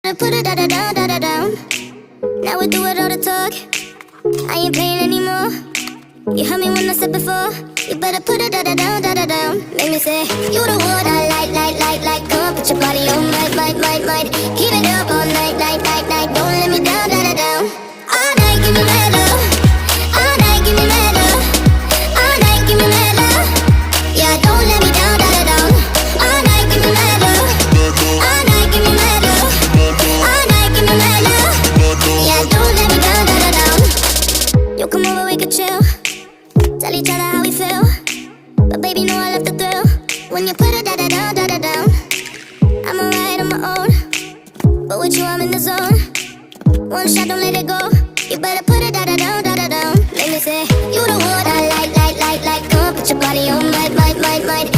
I put it da-da-down. Now we do it all the talk. I ain't playing anymore. You heard me when I said before. You better put it da-da-down. Make me say, you the one I like. Come on, put your body on, might. Keep it up all night. Don't let me down. All night, give me mad love. All night, give me mad love. All night, give me mad love. Yeah, don't let me down. All night, give me mad love. All night, give me mad love. All night, give me mad love. Yeah, don't let me down. You come over, we could chill. Tell each other how we feel. But baby, know I love the thrill. When you put it da-da-down. I'm alright on my own, but with you I'm in the zone. One shot, don't let it go. You better put it da-da-down. Let me say, you the one I like. Come on, put your body on, might.